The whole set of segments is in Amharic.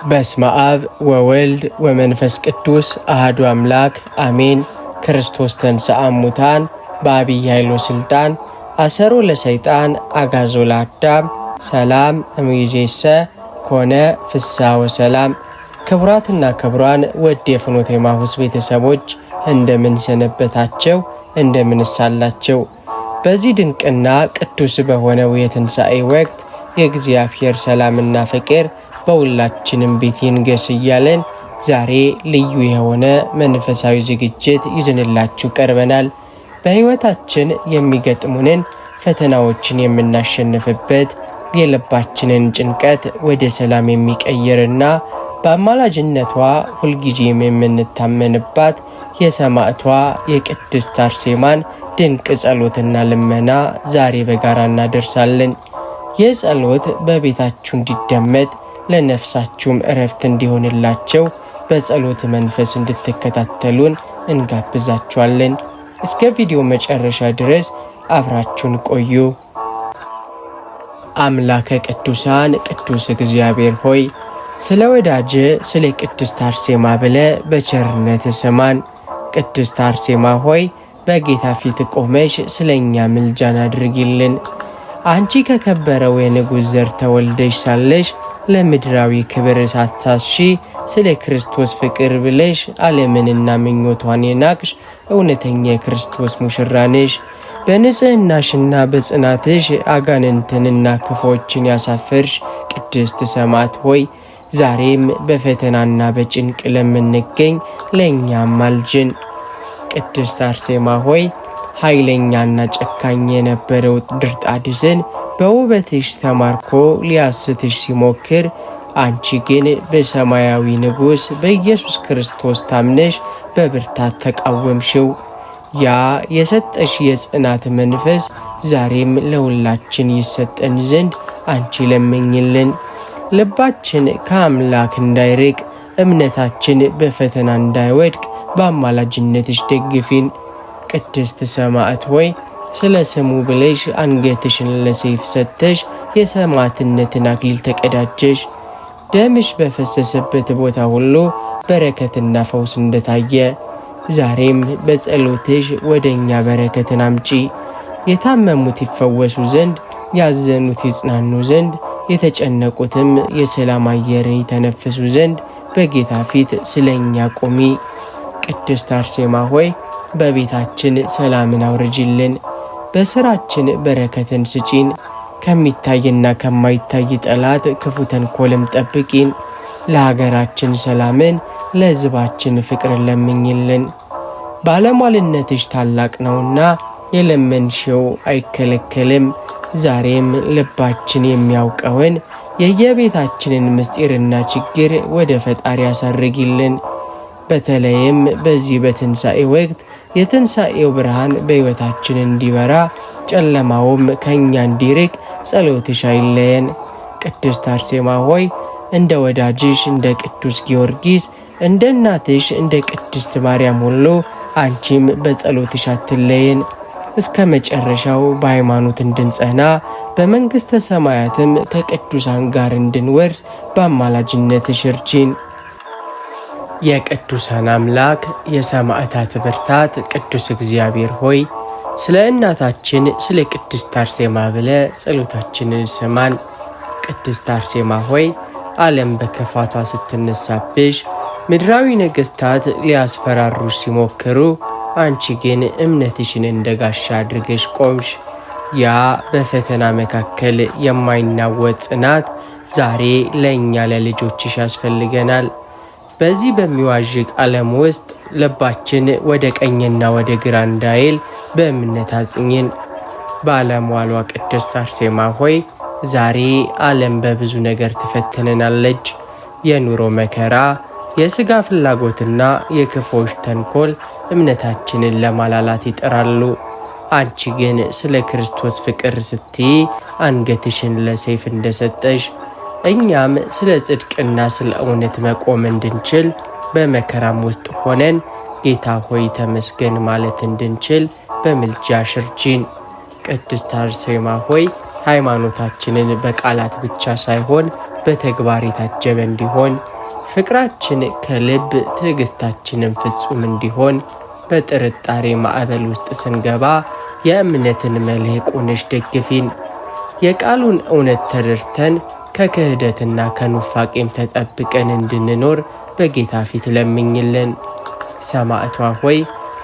በስመ አብ ወወልድ ወመንፈስ ቅዱስ አሐዱ አምላክ አሜን። ክርስቶስ ተንሥአ እሙታን በዐቢይ ኃይል ወሥልጣን አሰሮ ለሰይጣን አግዓዞ ለአዳም ሰላም እምይእዜሰ ኮነ ፍስሐ ወሰላም። ክቡራትና ክቡራን ውድ የፍኖተ ኤማሁስ ቤተሰቦች እንደምን ሰነበታችሁ? እንደምንስ አላችሁ? በዚህ ድንቅና ቅዱስ በሆነው የትንሣኤ ወቅት የእግዚአብሔር ሰላምና ፍቅር በሁላችንም ቤት ይንገስ እያለን ዛሬ ልዩ የሆነ መንፈሳዊ ዝግጅት ይዘንላችሁ ቀርበናል። በሕይወታችን የሚገጥሙንን ፈተናዎችን የምናሸንፍበት የልባችንን ጭንቀት ወደ ሰላም የሚቀይርና በአማላጅነቷ ሁልጊዜም የምንታመንባት የሰማዕቷ የቅድስት አርሴማን ድንቅ ጸሎትና ልመና ዛሬ በጋራ እናደርሳለን። ይህ ጸሎት በቤታችሁ እንዲደመጥ ለነፍሳችሁም እረፍት እንዲሆንላቸው በጸሎት መንፈስ እንድትከታተሉን እንጋብዛችኋለን። እስከ ቪዲዮ መጨረሻ ድረስ አብራችሁን ቆዩ። አምላከ ቅዱሳን ቅዱስ እግዚአብሔር ሆይ ስለ ወዳጅ ስለ ቅድስት አርሴማ ብለ በቸርነት ስማን። ቅድስት አርሴማ ሆይ በጌታ ፊት ቆመሽ ስለኛ ምልጃን አድርጊልን። አንቺ ከከበረው የንጉሥ ዘር ተወልደሽ ሳለሽ ለምድራዊ ክብር ሳትሳሺ ስለ ክርስቶስ ፍቅር ብለሽ ዓለምንና ምኞቷን የናቅሽ እውነተኛ የክርስቶስ ሙሽራ ነሽ። በንጽህናሽና በጽናትሽ አጋንንትንና ክፎችን ያሳፈርሽ ቅድስት ሰማዕት ሆይ ዛሬም በፈተናና በጭንቅ ለምንገኝ ለእኛም አልጅን። ቅድስት አርሴማ ሆይ ኃይለኛና ጨካኝ የነበረው ድርጣድስን በውበትሽ ተማርኮ ሊያስትሽ ሲሞክር አንቺ ግን በሰማያዊ ንጉሥ በኢየሱስ ክርስቶስ ታምነሽ በብርታት ተቃወምሽው። ያ የሰጠሽ የጽናት መንፈስ ዛሬም ለሁላችን ይሰጠን ዘንድ አንቺ ለምኝልን። ልባችን ከአምላክ እንዳይርቅ፣ እምነታችን በፈተና እንዳይወድቅ በአማላጅነትሽ ደግፊን። ቅድስት ሰማዕት ሆይ ስለ ስሙ ብለሽ አንገትሽን ለሰይፍ ሰጥተሽ የሰማዕትነትን አክሊል ተቀዳጀሽ። ደምሽ በፈሰሰበት ቦታ ሁሉ በረከትና ፈውስ እንደታየ ዛሬም በጸሎትሽ ወደ እኛ በረከትን አምጪ። የታመሙት ይፈወሱ ዘንድ፣ ያዘኑት ይጽናኑ ዘንድ፣ የተጨነቁትም የሰላም አየርን ይተነፍሱ ዘንድ በጌታ ፊት ስለ እኛ ቁሚ። ቅድስት አርሴማ ሆይ በቤታችን ሰላምን አውርጅልን። በስራችን በረከትን ስጪን። ከሚታይና ከማይታይ ጠላት ክፉ ተንኮልም ጠብቂን። ለሀገራችን ሰላምን፣ ለሕዝባችን ፍቅርን ለምኝልን። ባለሟልነትሽ ታላቅ ነውና የለመንሽው አይከለከልም። ዛሬም ልባችን የሚያውቀውን የየቤታችንን ምስጢርና ችግር ወደ ፈጣሪ ያሳርጊልን። በተለይም በዚህ በትንሣኤ ወቅት የትንሣኤው ብርሃን በሕይወታችን እንዲበራ ጨለማውም ከእኛ እንዲርቅ ጸሎትሽ አይለየን። ቅድስት አርሴማ ሆይ እንደ ወዳጅሽ እንደ ቅዱስ ጊዮርጊስ እንደ እናትሽ እንደ ቅድስት ማርያም ሁሉ አንቺም በጸሎትሽ አትለየን። እስከ መጨረሻው በሃይማኖት እንድንጸና በመንግሥተ ሰማያትም ከቅዱሳን ጋር እንድንወርስ በአማላጅነትሽ እርጂን። የቅዱሳን አምላክ የሰማዕታት ብርታት ቅዱስ እግዚአብሔር ሆይ ስለ እናታችን ስለ ቅድስት አርሴማ ብለ ጸሎታችንን ስማን። ቅድስት አርሴማ ሆይ ዓለም በክፋቷ ስትነሳብሽ፣ ምድራዊ ነገሥታት ሊያስፈራሩሽ ሲሞክሩ፣ አንቺ ግን እምነትሽን እንደ ጋሻ አድርገሽ ቆምሽ። ያ በፈተና መካከል የማይናወጥ ጽናት ዛሬ ለእኛ ለልጆችሽ ያስፈልገናል። በዚህ በሚዋዥቅ ዓለም ውስጥ ልባችን ወደ ቀኝና ወደ ግራ እንዳይል በእምነት አጽኝን። ባለሟሏ ቅድስት አርሴማ ሆይ ዛሬ ዓለም በብዙ ነገር ትፈትነናለች። የኑሮ መከራ፣ የሥጋ ፍላጎትና የክፎች ተንኮል እምነታችንን ለማላላት ይጥራሉ። አንቺ ግን ስለ ክርስቶስ ፍቅር ስትይ አንገትሽን ለሰይፍ እንደሰጠሽ እኛም ስለ ጽድቅና ስለ እውነት መቆም እንድንችል በመከራም ውስጥ ሆነን ጌታ ሆይ ተመስገን ማለት እንድንችል በምልጃሽ እርጂን። ቅድስት አርሴማ ሆይ ሃይማኖታችንን በቃላት ብቻ ሳይሆን በተግባር የታጀበ እንዲሆን፣ ፍቅራችን ከልብ ትዕግሥታችንን ፍጹም እንዲሆን፣ በጥርጣሬ ማዕበል ውስጥ ስንገባ የእምነትን መልሕቅ ሆነሽ ደግፊን። የቃሉን እውነት ተረድተን ከክህደትና ከኑፋቄም ተጠብቀን እንድንኖር በጌታ ፊት ለምኝልን። ሰማዕቷ ሆይ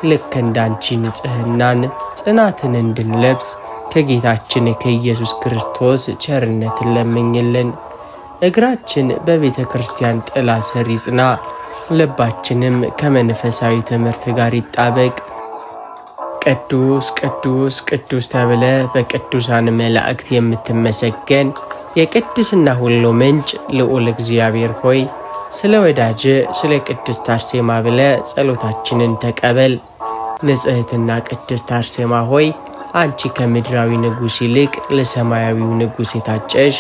ልክ እንዳንቺ ንጽሕናን ጽናትን እንድንለብስ ከጌታችን ከኢየሱስ ክርስቶስ ቸርነትን ለምኝልን። እግራችን በቤተ ክርስቲያን ጥላ ስር ይጽና፣ ልባችንም ከመንፈሳዊ ትምህርት ጋር ይጣበቅ። ቅዱስ ቅዱስ ቅዱስ ተብለ በቅዱሳን መላእክት የምትመሰገን የቅድስና ሁሉ ምንጭ ልዑል እግዚአብሔር ሆይ ስለ ወዳጅ ስለ ቅድስት አርሴማ ብለ ጸሎታችንን ተቀበል። ንጽሕትና ቅድስት አርሴማ ሆይ አንቺ ከምድራዊ ንጉሥ ይልቅ ለሰማያዊው ንጉሥ የታጨሽ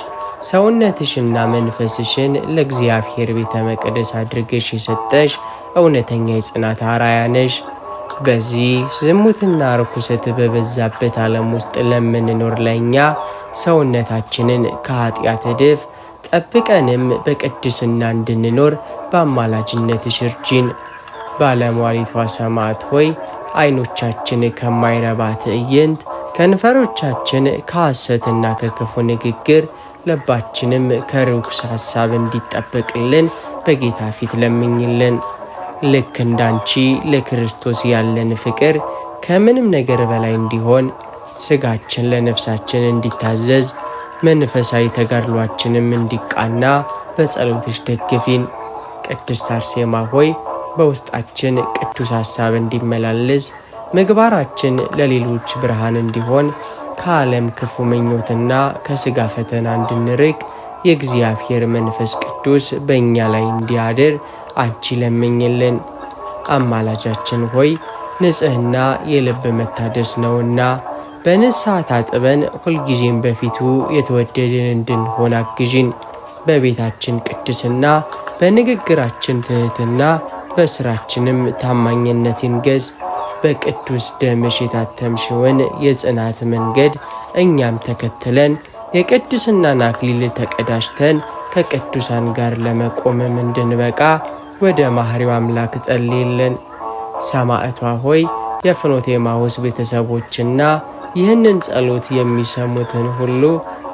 ሰውነትሽና መንፈስሽን ለእግዚአብሔር ቤተ መቅደስ አድርገሽ የሰጠሽ እውነተኛ የጽናት አርአያ ነሽ። በዚህ ዝሙትና ርኩሰት በበዛበት ዓለም ውስጥ ለምንኖር ለእኛ ሰውነታችንን ከኃጢአት እድፍ ጠብቀንም በቅድስና እንድንኖር በአማላጅነትሽ እርጂን። ባለሟሊቷ ሰማዕት ሆይ ዓይኖቻችን ከማይረባ ትዕይንት፣ ከንፈሮቻችን ከሐሰትና ከክፉ ንግግር፣ ልባችንም ከርኩስ ሐሳብ እንዲጠበቅልን በጌታ ፊት ለምኝልን። ልክ እንዳንቺ ለክርስቶስ ያለን ፍቅር ከምንም ነገር በላይ እንዲሆን፣ ሥጋችን ለነፍሳችን እንዲታዘዝ፣ መንፈሳዊ ተጋድሏችንም እንዲቃና በጸሎትሽ ደግፊን። ቅድስት አርሴማ ሆይ በውስጣችን ቅዱስ ሐሳብ እንዲመላለስ፣ ምግባራችን ለሌሎች ብርሃን እንዲሆን፣ ከዓለም ክፉ ምኞትና ከሥጋ ፈተና እንድንርቅ የእግዚአብሔር መንፈስ ቅዱስ በእኛ ላይ እንዲያድር አንቺ ለምኝልን። አማላጃችን ሆይ ንጽሕና የልብ መታደስ ነውና በንስሐ ታጥበን ሁልጊዜም በፊቱ የተወደድን እንድንሆን አግዥን። በቤታችን ቅድስና፣ በንግግራችን ትሕትና፣ በሥራችንም ታማኝነት ይንገዝ። በቅዱስ ደምሽ የታተምሽውን የጽናት መንገድ እኛም ተከትለን የቅድስናን አክሊል ተቀዳጅተን ከቅዱሳን ጋር ለመቆምም እንድንበቃ ወደ ማህሪው አምላክ ጸልይልን። ሰማዕቷ ሆይ የፍኖተ ኤማሁስ ቤተሰቦችና ይህንን ጸሎት የሚሰሙትን ሁሉ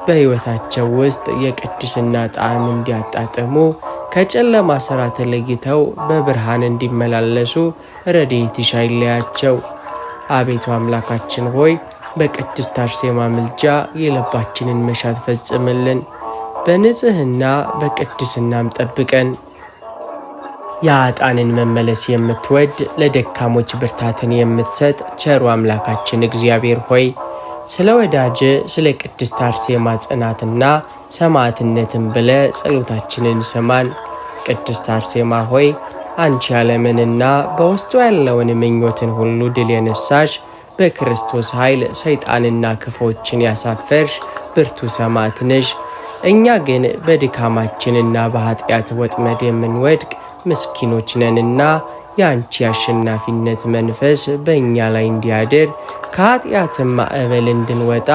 በሕይወታቸው ውስጥ የቅድስና ጣዕም እንዲያጣጥሙ፣ ከጨለማ ሥራ ተለይተው በብርሃን እንዲመላለሱ ረድኤትሽ አይለያቸው። አቤቱ አምላካችን ሆይ በቅድስት አርሴማ ምልጃ የልባችንን መሻት ፈጽምልን። በንጽሕና በቅድስናም ጠብቀን። የኃጥአንን መመለስ የምትወድ ለደካሞች ብርታትን የምትሰጥ ቸሩ አምላካችን እግዚአብሔር ሆይ ስለ ወዳጅ ስለ ቅድስት አርሴማ ጽናትና ሰማዕትነትን ብለ ጸሎታችንን ስማን። ቅድስት አርሴማ ሆይ አንቺ ዓለምንና በውስጡ ያለውን ምኞትን ሁሉ ድል የነሳሽ በክርስቶስ ኃይል ሰይጣንና ክፎችን ያሳፈርሽ ብርቱ ሰማዕት ነሽ። እኛ ግን በድካማችንና በኃጢአት ወጥመድ የምንወድቅ ምስኪኖች ነንና የአንቺ አሸናፊነት መንፈስ በእኛ ላይ እንዲያድር ከኃጢአትም ማዕበል እንድንወጣ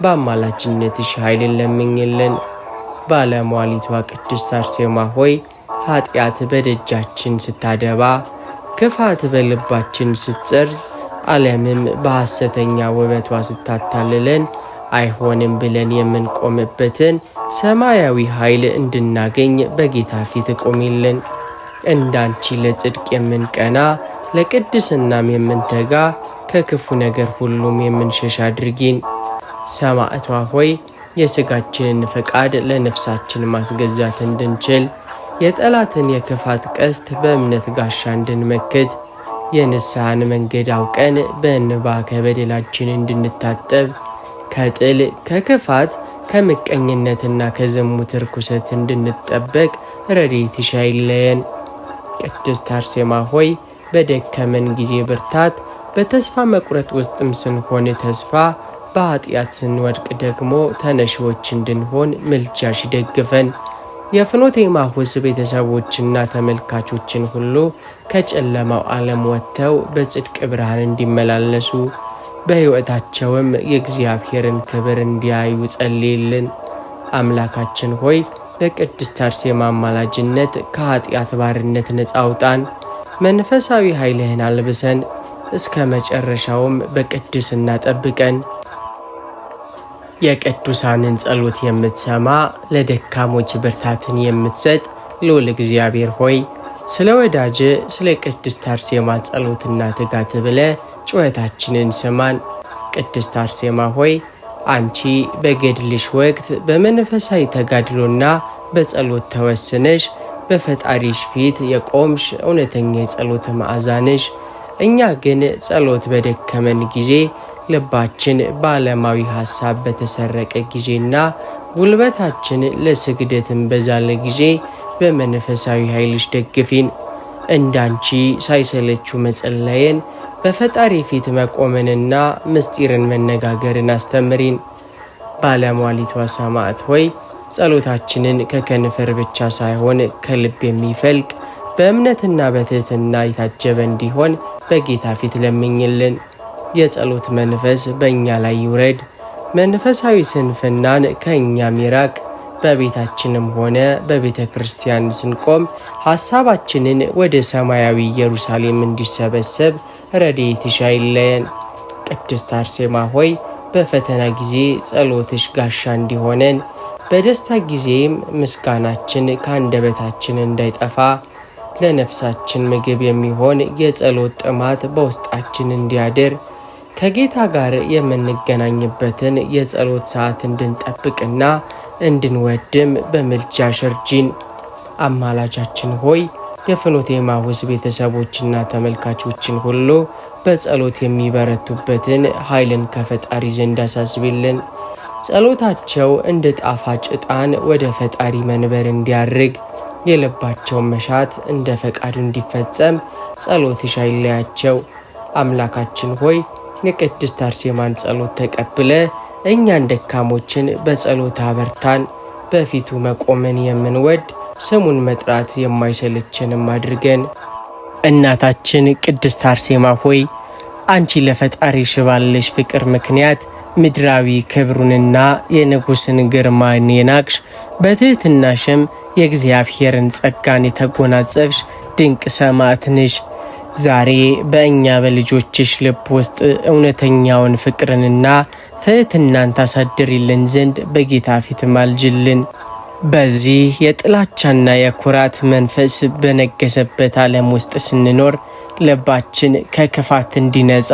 በአማላጅነትሽ ኃይልን ለምኝልን። ባለሟሊቷ ቅድስት አርሴማ ሆይ ኃጢአት በደጃችን ስታደባ፣ ክፋት በልባችን ስትጸርዝ፣ ዓለምም በሐሰተኛ ውበቷ ስታታልለን አይሆንም ብለን የምንቆምበትን ሰማያዊ ኃይል እንድናገኝ በጌታ ፊት ቆሚልን። እንዳንቺ ለጽድቅ የምንቀና ለቅድስናም የምንተጋ ከክፉ ነገር ሁሉም የምንሸሽ አድርጊን። ሰማዕቷ ሆይ የሥጋችንን ፈቃድ ለነፍሳችን ማስገዛት እንድንችል፣ የጠላትን የክፋት ቀስት በእምነት ጋሻ እንድንመክት፣ የንስሐን መንገድ አውቀን በእንባ ከበደላችን እንድንታጠብ፣ ከጥል ከክፋት ከምቀኝነትና ከዝሙት ርኩሰት እንድንጠበቅ ረድኤትሽ አይለየን። ቅድስት አርሴማ ሆይ በደከመን ጊዜ ብርታት፣ በተስፋ መቁረጥ ውስጥም ስንሆን ተስፋ፣ በኃጢአት ስንወድቅ ደግሞ ተነሺዎች እንድንሆን ምልጃሽ ደግፈን። የፍኖተ ኤማሁስ ቤተሰቦችና ተመልካቾችን ሁሉ ከጨለማው ዓለም ወጥተው በጽድቅ ብርሃን እንዲመላለሱ በሕይወታቸውም የእግዚአብሔርን ክብር እንዲያዩ ጸልይልን። አምላካችን ሆይ በቅድስት አርሴማ አማላጅነት ከኃጢአት ባርነት ነፃ አውጣን። መንፈሳዊ ኃይልህን አልብሰን እስከ መጨረሻውም በቅድስና ጠብቀን። የቅዱሳንን ጸሎት የምትሰማ ለደካሞች ብርታትን የምትሰጥ ልዑል እግዚአብሔር ሆይ ስለ ወዳጅ ስለ ቅድስት አርሴማ ጸሎትና ትጋት ብለ ጩኸታችንን ስማን። ቅድስት አርሴማ ሆይ አንቺ በገድልሽ ወቅት በመንፈሳዊ ተጋድሎና በጸሎት ተወስነሽ በፈጣሪሽ ፊት የቆምሽ እውነተኛ የጸሎት መዓዛ ነሽ። እኛ ግን ጸሎት በደከመን ጊዜ፣ ልባችን በዓለማዊ ሐሳብ በተሰረቀ ጊዜና ጉልበታችን ለስግደትን በዛለ ጊዜ በመንፈሳዊ ኃይልሽ ደግፊን። እንዳንቺ ሳይሰለቹ መጸለየን፣ በፈጣሪ ፊት መቆመንና ምስጢርን መነጋገርን አስተምሪን። ባለሟሊቷ ሰማዕት ሆይ ጸሎታችንን ከከንፈር ብቻ ሳይሆን ከልብ የሚፈልቅ በእምነትና በትህትና የታጀበ እንዲሆን በጌታ ፊት ለምኝልን። የጸሎት መንፈስ በእኛ ላይ ይውረድ። መንፈሳዊ ስንፍናን ከእኛም ይራቅ። በቤታችንም ሆነ በቤተ ክርስቲያን ስንቆም ሐሳባችንን ወደ ሰማያዊ ኢየሩሳሌም እንዲሰበሰብ ረድኤትሽ አይለየን። ቅድስት አርሴማ ሆይ በፈተና ጊዜ ጸሎትሽ ጋሻ እንዲሆነን፣ በደስታ ጊዜም ምስጋናችን ከአንደበታችን እንዳይጠፋ፣ ለነፍሳችን ምግብ የሚሆን የጸሎት ጥማት በውስጣችን እንዲያድር፣ ከጌታ ጋር የምንገናኝበትን የጸሎት ሰዓት እንድንጠብቅና እንድንወድም በምልጃሽ እርጂን። አማላጃችን ሆይ የፍኖተ ኤማሁስ ቤተሰቦችና ተመልካቾችን ሁሉ በጸሎት የሚበረቱበትን ኃይልን ከፈጣሪ ዘንድ አሳስቢልን። ጸሎታቸው እንደ ጣፋጭ ዕጣን ወደ ፈጣሪ መንበር እንዲያርግ፣ የልባቸውን መሻት እንደ ፈቃዱ እንዲፈጸም ጸሎትሽ አይለያቸው። አምላካችን ሆይ የቅድስት አርሴማን ጸሎት ተቀብለ እኛን ደካሞችን በጸሎት አበርታን። በፊቱ መቆመን የምንወድ ስሙን መጥራት የማይሰለችንም አድርገን። እናታችን ቅድስት አርሴማ ሆይ አንቺ ለፈጣሪሽ ባለሽ ፍቅር ምክንያት ምድራዊ ክብሩንና የንጉሥን ግርማን የናቅሽ፣ በትሕትናሽም የእግዚአብሔርን ጸጋን የተጎናጸፍሽ ድንቅ ሰማዕት ነሽ። ዛሬ በእኛ በልጆችሽ ልብ ውስጥ እውነተኛውን ፍቅርንና ትሕትናን ታሳድሪልን ዘንድ በጌታ ፊት ማልጅልን። በዚህ የጥላቻና የኩራት መንፈስ በነገሰበት ዓለም ውስጥ ስንኖር ልባችን ከክፋት እንዲነጻ፣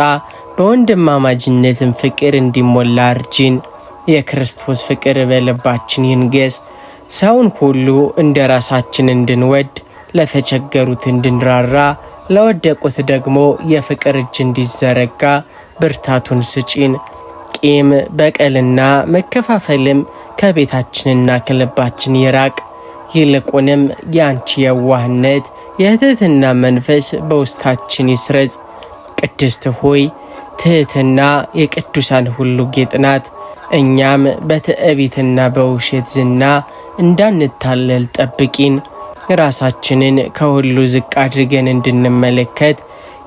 በወንድማማጅነትን ፍቅር እንዲሞላ እርጂን። የክርስቶስ ፍቅር በልባችን ይንገስ። ሰውን ሁሉ እንደ ራሳችን እንድንወድ፣ ለተቸገሩት እንድንራራ፣ ለወደቁት ደግሞ የፍቅር እጅ እንዲዘረጋ ብርታቱን ስጪን። ቂም፣ በቀልና መከፋፈልም ከቤታችንና ከልባችን ይራቅ። ይልቁንም የአንቺ የዋህነት የትሕትና መንፈስ በውስጣችን ይስረጽ። ቅድስት ሆይ ትሕትና የቅዱሳን ሁሉ ጌጥ ናት። እኛም በትዕቢትና በውሸት ዝና እንዳንታለል ጠብቂን። ራሳችንን ከሁሉ ዝቅ አድርገን እንድንመለከት፣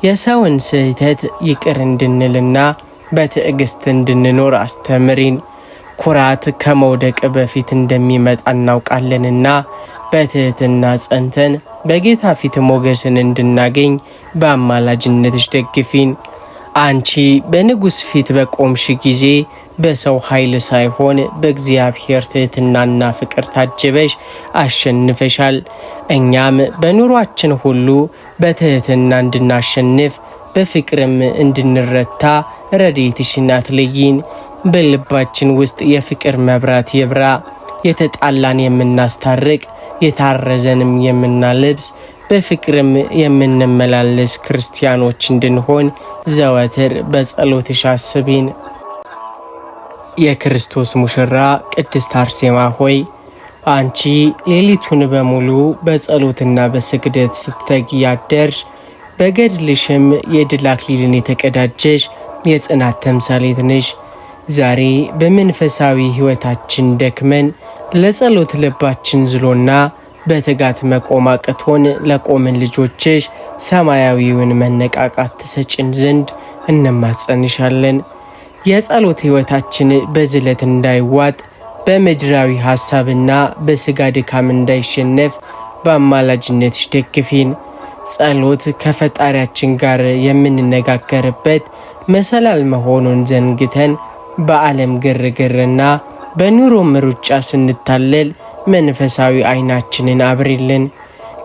የሰውን ስህተት ይቅር እንድንልና በትዕግስት እንድንኖር አስተምሪን። ኩራት ከመውደቅ በፊት እንደሚመጣ እናውቃለንና በትሕትና ጸንተን በጌታ ፊት ሞገስን እንድናገኝ በአማላጅነትሽ ደግፊን። አንቺ በንጉሥ ፊት በቆምሽ ጊዜ በሰው ኃይል ሳይሆን በእግዚአብሔር ትሕትናና ፍቅር ታጅበሽ አሸንፈሻል። እኛም በኑሯችን ሁሉ በትሕትና እንድናሸንፍ፣ በፍቅርም እንድንረታ ረድኤትሽን አትለይን። በልባችን ውስጥ የፍቅር መብራት ይብራ። የተጣላን የምናስታርቅ፣ የታረዘንም የምናለብስ፣ በፍቅርም የምንመላለስ ክርስቲያኖች እንድንሆን ዘወትር በጸሎትሽ አስቢን። የክርስቶስ ሙሽራ ቅድስት አርሴማ ሆይ አንቺ ሌሊቱን በሙሉ በጸሎትና በስግደት ስትተጊ ያደርሽ፣ በገድልሽም የድል አክሊልን የተቀዳጀሽ የጽናት ተምሳሌት ነሽ። ዛሬ በመንፈሳዊ ሕይወታችን ደክመን ለጸሎት ልባችን ዝሎና በትጋት መቆም አቅቶን ለቆምን ልጆችሽ ሰማያዊውን መነቃቃት ትሰጭን ዘንድ እንማጸንሻለን። የጸሎት ሕይወታችን በዝለት እንዳይዋጥ በምድራዊ ሐሳብና በሥጋ ድካም እንዳይሸነፍ በአማላጅነትሽ ደግፊን። ጸሎት ከፈጣሪያችን ጋር የምንነጋገርበት መሰላል መሆኑን ዘንግተን በዓለም ግርግርና በኑሮም ሩጫ ስንታለል መንፈሳዊ ዓይናችንን አብሪልን።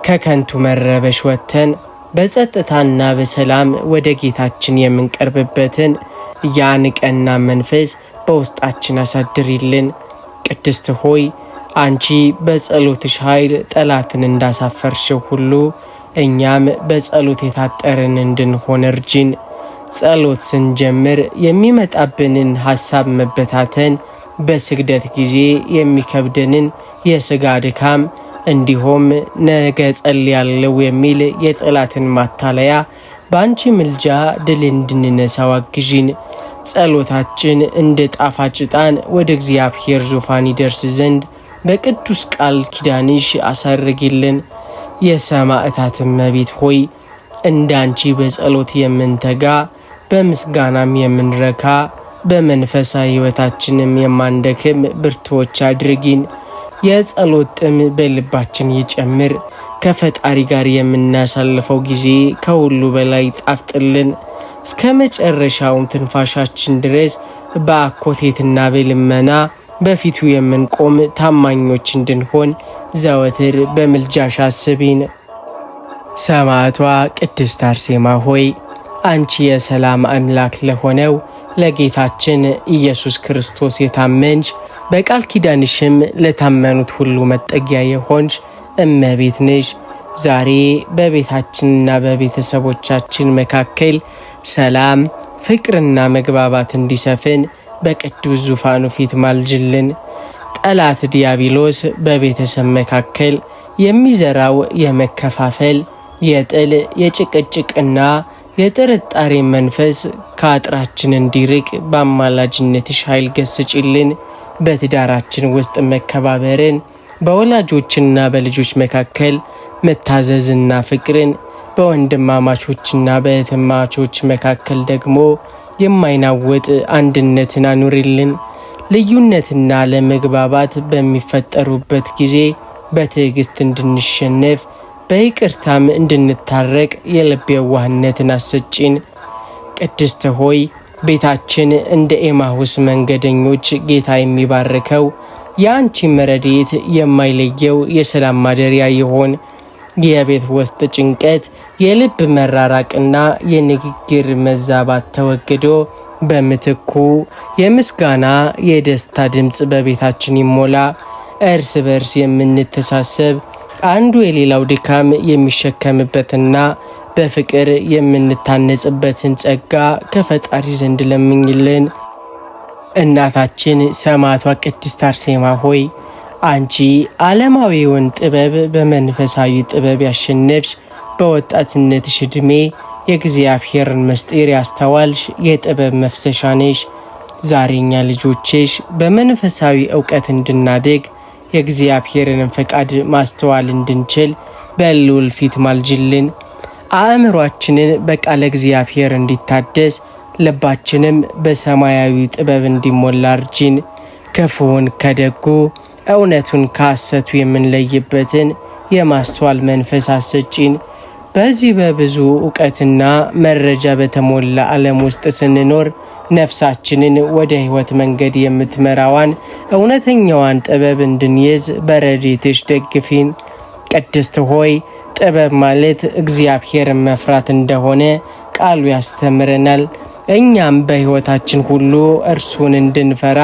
ከከንቱ መረበሽ ወጥተን በጸጥታና በሰላም ወደ ጌታችን የምንቀርብበትን ያን ቀና መንፈስ በውስጣችን አሳድሪልን። ቅድስት ሆይ አንቺ በጸሎትሽ ኃይል ጠላትን እንዳሳፈርሽው ሁሉ እኛም በጸሎት የታጠርን እንድንሆን እርጂን። ጸሎት ስንጀምር የሚመጣብንን ሐሳብ መበታተን፣ በስግደት ጊዜ የሚከብደንን የሥጋ ድካም እንዲሁም ነገ ጸልያለሁ የሚል የጠላትን ማታለያ በአንቺ ምልጃ ድል እንድንነሳው አግዢን። ጸሎታችን እንደ ጣፋጭ ዕጣን ወደ እግዚአብሔር ዙፋን ይደርስ ዘንድ በቅዱስ ቃል ኪዳንሽ አሳርጊልን። የሰማዕታት እመቤት ሆይ እንዳንቺ በጸሎት የምንተጋ በምስጋናም የምንረካ በመንፈሳዊ ሕይወታችንም የማንደክም ብርቱዎች አድርጊን። የጸሎት ጥም በልባችን ይጨምር። ከፈጣሪ ጋር የምናሳልፈው ጊዜ ከሁሉ በላይ ጣፍጥልን። እስከ መጨረሻውም ትንፋሻችን ድረስ በአኮቴትና በልመና በፊቱ የምንቆም ታማኞች እንድንሆን ዘወትር በምልጃሽ አስቢን። ሰማዕቷ ቅድስት አርሴማ ሆይ አንቺ የሰላም አምላክ ለሆነው ለጌታችን ኢየሱስ ክርስቶስ የታመንሽ በቃል ኪዳንሽም ለታመኑት ሁሉ መጠጊያ የሆንሽ እመቤት ነሽ። ዛሬ በቤታችንና በቤተሰቦቻችን መካከል ሰላም፣ ፍቅርና መግባባት እንዲሰፍን በቅዱስ ዙፋኑ ፊት ማልጅልን። ጠላት ዲያብሎስ በቤተሰብ መካከል የሚዘራው የመከፋፈል፣ የጥል፣ የጭቅጭቅና የጥርጣሬ መንፈስ ከአጥራችን እንዲርቅ በአማላጅነትሽ ኃይል ገስጪልን። በትዳራችን ውስጥ መከባበርን፣ በወላጆችና በልጆች መካከል መታዘዝና ፍቅርን፣ በወንድማማቾችና በእህትማቾች መካከል ደግሞ የማይናወጥ አንድነትን አኑርልን። ልዩነትና ለመግባባት በሚፈጠሩበት ጊዜ በትዕግስት እንድንሸነፍ በይቅርታም እንድንታረቅ የልብ የዋህነትን አሰጪን። ቅድስት ሆይ ቤታችን እንደ ኤማሁስ መንገደኞች ጌታ የሚባርከው የአንቺ ረድኤት የማይለየው የሰላም ማደሪያ ይሆን። የቤት ውስጥ ጭንቀት፣ የልብ መራራቅና የንግግር መዛባት ተወግዶ በምትኩ የምስጋና የደስታ ድምፅ በቤታችን ይሞላ። እርስ በርስ የምንተሳሰብ፣ አንዱ የሌላው ድካም የሚሸከምበትና በፍቅር የምንታነጽበትን ጸጋ ከፈጣሪ ዘንድ ለምኝልን። እናታችን ሰማዕቷ ቅድስት አርሴማ ሆይ አንቺ ዓለማዊውን ጥበብ በመንፈሳዊ ጥበብ ያሸነፍሽ፣ በወጣትነትሽ ዕድሜ የእግዚአብሔርን ምስጢር ያስተዋልሽ የጥበብ መፍሰሻ ነሽ። ዛሬኛ ልጆችሽ በመንፈሳዊ ዕውቀት እንድናድግ የእግዚአብሔርን ፈቃድ ማስተዋል እንድንችል በልዑል ፊት ማልጅልን። አእምሯችንን በቃለ እግዚአብሔር እንዲታደስ ልባችንም በሰማያዊ ጥበብ እንዲሞላ እርጂን። ክፉውን ከደጉ እውነቱን ከሐሰቱ የምንለይበትን የማስተዋል መንፈስ አሰጪን። በዚህ በብዙ ዕውቀትና መረጃ በተሞላ ዓለም ውስጥ ስንኖር ነፍሳችንን ወደ ሕይወት መንገድ የምትመራዋን እውነተኛዋን ጥበብ እንድንይዝ በረድኤትሽ ደግፊን። ቅድስት ሆይ ጥበብ ማለት እግዚአብሔርን መፍራት እንደሆነ ቃሉ ያስተምረናል። እኛም በሕይወታችን ሁሉ እርሱን እንድንፈራ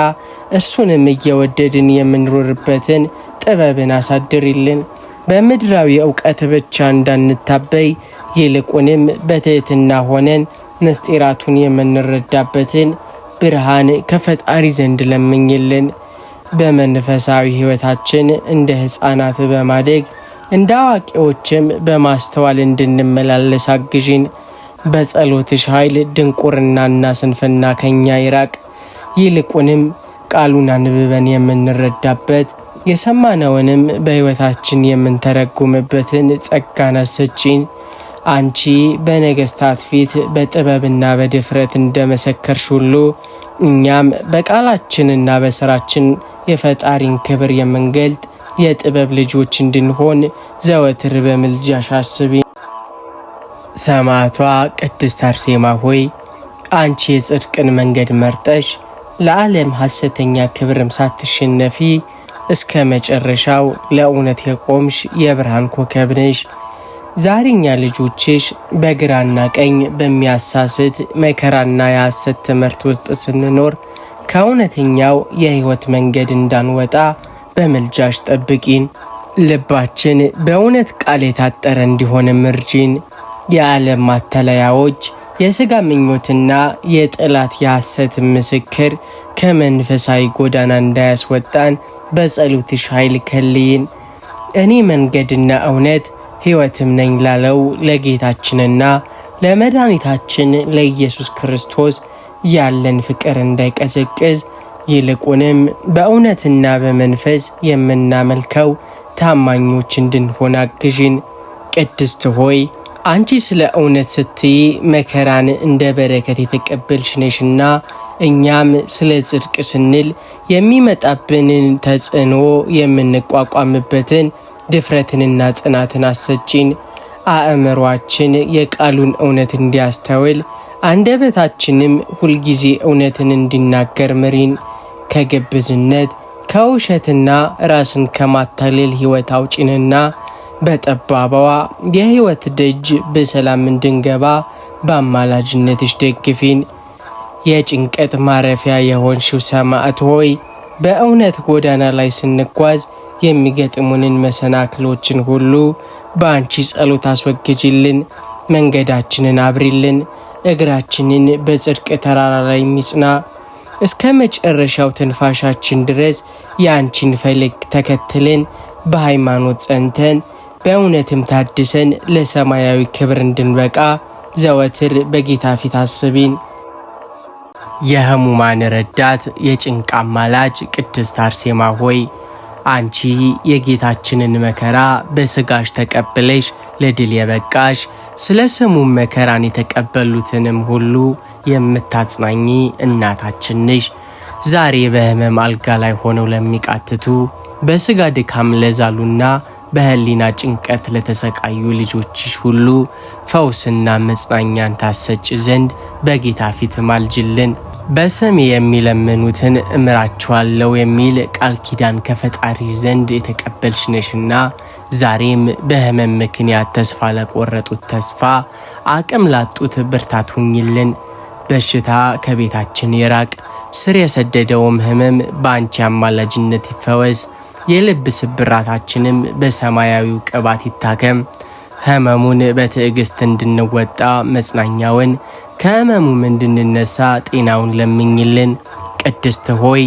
እሱንም እየወደድን የምንኖርበትን ጥበብን አሳድሪልን። በምድራዊ ዕውቀት ብቻ እንዳንታበይ ይልቁንም በትሕትና ሆነን ምስጢራቱን የምንረዳበትን ብርሃን ከፈጣሪ ዘንድ ለምኝልን። በመንፈሳዊ ሕይወታችን እንደ ሕፃናት በማደግ እንደ አዋቂዎችም በማስተዋል እንድንመላለስ አግዢን። በጸሎትሽ ኃይል ድንቁርናና ስንፍና ከኛ ይራቅ። ይልቁንም ቃሉን አንብበን የምንረዳበት የሰማነውንም በሕይወታችን የምንተረጉምበትን ጸጋን አሰጪን። አንቺ በነገሥታት ፊት በጥበብና በድፍረት እንደመሰከርሽ ሁሉ እኛም በቃላችንና በሥራችን የፈጣሪን ክብር የምንገልጥ የጥበብ ልጆች እንድንሆን ዘወትር በምልጃሽ አስቢን። ሰማዕቷ ቅድስት አርሴማ ሆይ አንቺ የጽድቅን መንገድ መርጠሽ ለዓለም ሐሰተኛ ክብርም ሳትሸነፊ እስከ መጨረሻው ለእውነት የቆምሽ የብርሃን ኮከብ ነሽ። ዛሬኛ ልጆችሽ በግራና ቀኝ በሚያሳስት መከራና የሐሰት ትምህርት ውስጥ ስንኖር ከእውነተኛው የሕይወት መንገድ እንዳንወጣ በምልጃሽ ጠብቂን። ልባችን በእውነት ቃል የታጠረ እንዲሆንም እርጂን። የዓለም ማተለያዎች፣ የሥጋ ምኞትና የጠላት የሐሰት ምስክር ከመንፈሳዊ ጎዳና እንዳያስወጣን በጸሎትሽ ኃይል ከልይን። እኔ መንገድና እውነት ሕይወትም ነኝ ላለው ለጌታችንና ለመድኃኒታችን ለኢየሱስ ክርስቶስ ያለን ፍቅር እንዳይቀዘቅዝ ይልቁንም በእውነትና በመንፈስ የምናመልከው ታማኞች እንድንሆን አግዥን። ቅድስት ሆይ አንቺ ስለ እውነት ስትይ መከራን እንደ በረከት የተቀበልሽ ነሽና እኛም ስለ ጽድቅ ስንል የሚመጣብንን ተጽዕኖ የምንቋቋምበትን ድፍረትንና ጽናትን አሰጪን። አእምሯችን የቃሉን እውነት እንዲያስተውል አንደበታችንም ሁልጊዜ እውነትን እንዲናገር ምሪን። ከግብዝነት ከውሸትና ራስን ከማታለል ሕይወት አውጪንና በጠባባዋ የሕይወት ደጅ በሰላም እንድንገባ በአማላጅነትሽ ደግፊን። የጭንቀት ማረፊያ የሆንሽው ሰማዕት ሆይ በእውነት ጎዳና ላይ ስንጓዝ የሚገጥሙንን መሰናክሎችን ሁሉ በአንቺ ጸሎት አስወግጅልን። መንገዳችንን አብሪልን። እግራችንን በጽድቅ ተራራ ላይ ሚጽና እስከ መጨረሻው ትንፋሻችን ድረስ የአንቺን ፈለግ ተከትለን በሃይማኖት ጸንተን በእውነትም ታድሰን ለሰማያዊ ክብር እንድንበቃ ዘወትር በጌታ ፊት አስቢን። የሕሙማን ረዳት የጭንቅ አማላጅ ቅድስት አርሴማ ሆይ አንቺ የጌታችንን መከራ በሥጋሽ ተቀብለሽ ለድል የበቃሽ ስለ ስሙም መከራን የተቀበሉትንም ሁሉ የምታጽናኚ እናታችን ነሽ። ዛሬ በሕመም አልጋ ላይ ሆነው ለሚቃትቱ በሥጋ ድካም ለዛሉና በህሊና ጭንቀት ለተሰቃዩ ልጆችሽ ሁሉ ፈውስና መጽናኛን ታሰጭ ዘንድ በጌታ ፊት ማልጅልን። በስሜ የሚለምኑትን እምራቸዋለሁ የሚል ቃል ኪዳን ከፈጣሪ ዘንድ የተቀበልሽ ነሽና ዛሬም በህመም ምክንያት ተስፋ ለቆረጡት ተስፋ፣ አቅም ላጡት ብርታት ሁኝልን። በሽታ ከቤታችን ይራቅ፣ ስር የሰደደውም ህመም በአንቺ አማላጅነት ይፈወስ። የልብ ስብራታችንም በሰማያዊው ቅባት ይታከም። ህመሙን በትዕግስት እንድንወጣ መጽናኛውን፣ ከህመሙም እንድንነሳ ጤናውን ለምኝልን። ቅድስት ሆይ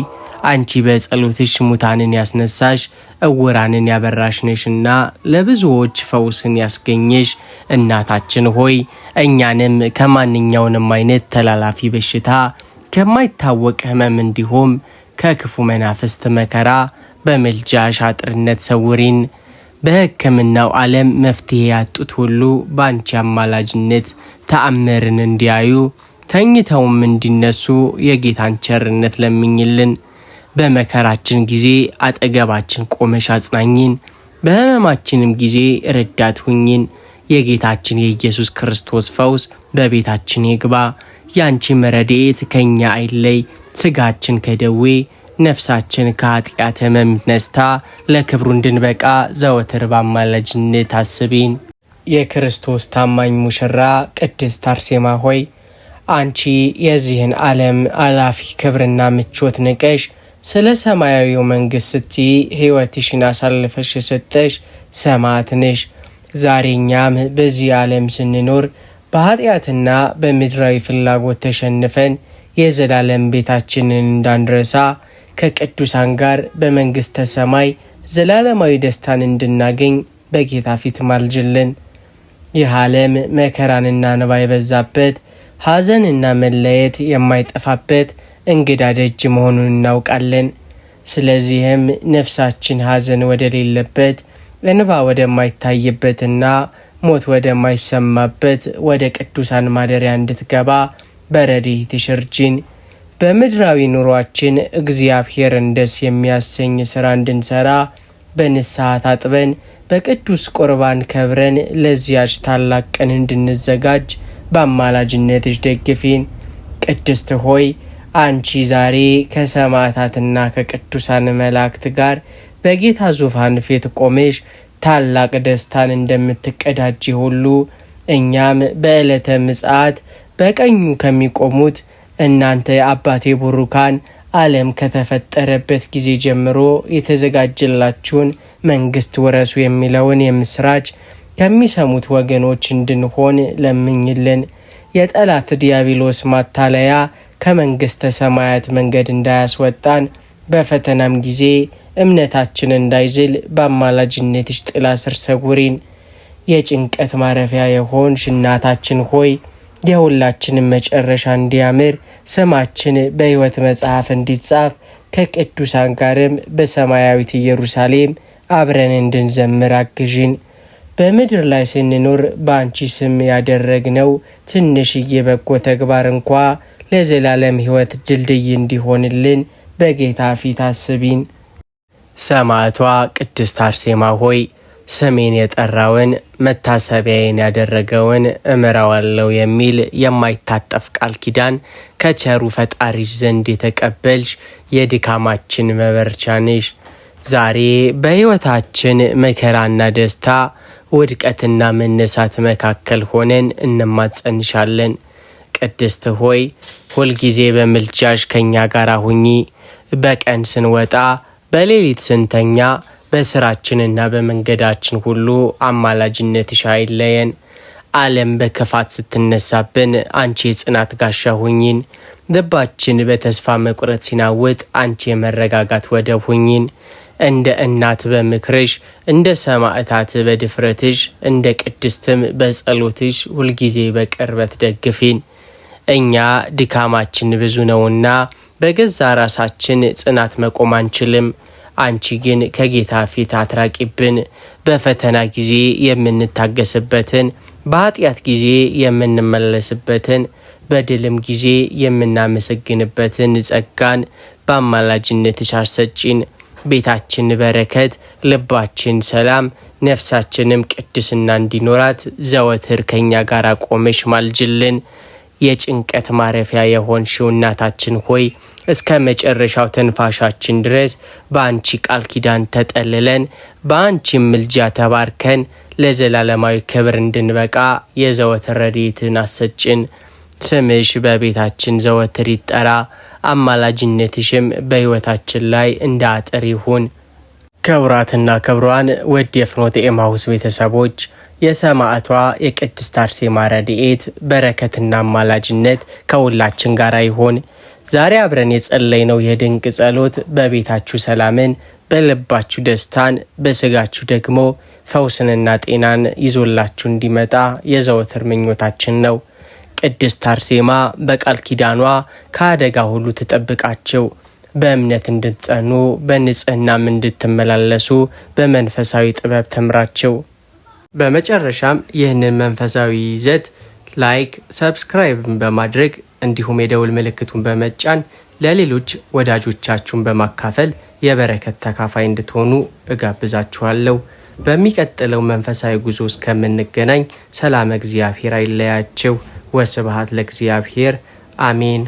አንቺ በጸሎትሽ ሙታንን ያስነሳሽ እውራንን ያበራሽ ነሽና ለብዙዎች ፈውስን ያስገኘሽ እናታችን ሆይ እኛንም ከማንኛውንም አይነት ተላላፊ በሽታ ከማይታወቅ ህመም እንዲሁም ከክፉ መናፍስት መከራ በምልጃሽ አጥርነት ሰውሪን። በሕክምናው ዓለም መፍትሄ ያጡት ሁሉ በአንቺ አማላጅነት ተአምርን እንዲያዩ ተኝተውም እንዲነሱ የጌታን ቸርነት ለምኝልን። በመከራችን ጊዜ አጠገባችን ቆመሽ አጽናኝን፣ በህመማችንም ጊዜ ረዳት ሁኝን። የጌታችን የኢየሱስ ክርስቶስ ፈውስ በቤታችን ይግባ። ያንቺ ረድኤት ከኛ አይለይ። ስጋችን ከደዌ ነፍሳችን ከኃጢአት ህመም ነስታ ለክብሩ እንድንበቃ ዘወትር በአማላጅነት አስቢን። የክርስቶስ ታማኝ ሙሽራ ቅድስት አርሴማ ሆይ አንቺ የዚህን ዓለም አላፊ ክብርና ምቾት ንቀሽ ስለ ሰማያዊው መንግሥት ስትይ ሕይወትሽን አሳልፈሽ የሰጠሽ ሰማዕት ነሽ። ዛሬኛም በዚህ ዓለም ስንኖር በኃጢአትና በምድራዊ ፍላጎት ተሸንፈን የዘላለም ቤታችንን እንዳንረሳ ከቅዱሳን ጋር በመንግሥተ ሰማይ ዘላለማዊ ደስታን እንድናገኝ በጌታ ፊት ማልጅልን። ይህ ዓለም መከራንና እንባ የበዛበት ሐዘንና መለየት የማይጠፋበት እንግዳ ደጅ መሆኑን እናውቃለን። ስለዚህም ነፍሳችን ሐዘን ወደሌለበት እንባ ወደማይታይበትና ሞት ወደማይሰማበት ወደ ቅዱሳን ማደሪያ እንድትገባ በረድኤትሽ እርጂን። በምድራዊ ኑሯችን እግዚአብሔርን ደስ የሚያሰኝ ሥራ እንድንሠራ በንስሐ ታጥበን በቅዱስ ቁርባን ከብረን ለዚያች ታላቅ ቀን እንድንዘጋጅ በአማላጅነትሽ ደግፊን። ቅድስት ሆይ አንቺ ዛሬ ከሰማዕታትና ከቅዱሳን መላእክት ጋር በጌታ ዙፋን ፊት ቆመሽ ታላቅ ደስታን እንደምትቀዳጂ ሁሉ እኛም በዕለተ ምጽአት በቀኙ ከሚቆሙት እናንተ አባቴ ቡሩካን ዓለም ከተፈጠረበት ጊዜ ጀምሮ የተዘጋጀላችሁን መንግሥት ወረሱ የሚለውን የምስራች ከሚሰሙት ወገኖች እንድንሆን ለምኝልን። የጠላት ዲያብሎስ ማታለያ ከመንግሥተ ሰማያት መንገድ እንዳያስወጣን፣ በፈተናም ጊዜ እምነታችን እንዳይዝል በአማላጅነትሽ ጥላ ስር ሰውሪን። የጭንቀት ማረፊያ የሆንሽ እናታችን ሆይ የሁላችንም መጨረሻ እንዲያምር ስማችን በሕይወት መጽሐፍ እንዲጻፍ ከቅዱሳን ጋርም በሰማያዊት ኢየሩሳሌም አብረን እንድንዘምር አግዥን። በምድር ላይ ስንኖር በአንቺ ስም ያደረግነው ትንሽዬ በጎ ተግባር እንኳ ለዘላለም ሕይወት ድልድይ እንዲሆንልን በጌታ ፊት አስቢን። ሰማዕቷ ቅድስት አርሴማ ሆይ ስሜን የጠራውን መታሰቢያዬን ያደረገውን እምረዋለሁ የሚል የማይታጠፍ ቃል ኪዳን ከቸሩ ፈጣሪሽ ዘንድ የተቀበልሽ የድካማችን መበርቻ ነሽ። ዛሬ በሕይወታችን መከራና ደስታ፣ ውድቀትና መነሳት መካከል ሆነን እንማጸንሻለን። ቅድስት ሆይ ሁልጊዜ በምልጃሽ ከኛ ጋር ሁኚ። በቀን ስንወጣ በሌሊት ስንተኛ በስራችንና በመንገዳችን ሁሉ አማላጅነትሽ አይለየን። ዓለም በክፋት ስትነሳብን አንቺ የጽናት ጋሻ ሁኚን። ልባችን በተስፋ መቁረጥ ሲናወጥ አንቺ የመረጋጋት ወደብ ሁኚን። እንደ እናት በምክርሽ፣ እንደ ሰማዕታት በድፍረትሽ፣ እንደ ቅድስትም በጸሎትሽ ሁልጊዜ በቅርበት ደግፊን። እኛ ድካማችን ብዙ ነውና በገዛ ራሳችን ጽናት መቆም አንችልም። አንቺ ግን ከጌታ ፊት አትራቂብን። በፈተና ጊዜ የምንታገስበትን፣ በኃጢአት ጊዜ የምንመለስበትን፣ በድልም ጊዜ የምናመሰግንበትን ጸጋን በአማላጅነትሽ አሰጪን። ቤታችን በረከት፣ ልባችን ሰላም፣ ነፍሳችንም ቅድስና እንዲኖራት ዘወትር ከኛ ጋር ቆመሽ ማልጅልን። የጭንቀት ማረፊያ የሆንሽው እናታችን ሆይ እስከ መጨረሻው ተንፋሻችን ድረስ በአንቺ ቃል ኪዳን ተጠልለን በአንቺ ምልጃ ተባርከን ለዘላለማዊ ክብር እንድንበቃ የዘወትር ረድኤትን አሰጭን። ስምሽ በቤታችን ዘወትር ይጠራ፣ አማላጅነትሽም በሕይወታችን ላይ እንደ አጥር ይሁን። ክቡራትና ክቡራን ውድ የፍኖተ ኤማሁስ ቤተሰቦች የሰማዕቷ የቅድስት አርሴማ ረድኤት በረከትና አማላጅነት ከሁላችን ጋር ይሁን። ዛሬ አብረን የጸለይነው የድንቅ ጸሎት በቤታችሁ ሰላምን፣ በልባችሁ ደስታን፣ በስጋችሁ ደግሞ ፈውስንና ጤናን ይዞላችሁ እንዲመጣ የዘወትር ምኞታችን ነው። ቅድስት አርሴማ በቃል ኪዳኗ ከአደጋ ሁሉ ትጠብቃችሁ፣ በእምነት እንድትጸኑ፣ በንጽህናም እንድትመላለሱ በመንፈሳዊ ጥበብ ተምራችሁ። በመጨረሻም ይህንን መንፈሳዊ ይዘት ላይክ፣ ሰብስክራይብ በማድረግ እንዲሁም የደውል ምልክቱን በመጫን ለሌሎች ወዳጆቻችሁን በማካፈል የበረከት ተካፋይ እንድትሆኑ እጋብዛችኋለሁ። በሚቀጥለው መንፈሳዊ ጉዞ እስከምንገናኝ ሰላም እግዚአብሔር አይለያችሁ። ወስብሐት ለእግዚአብሔር። አሜን።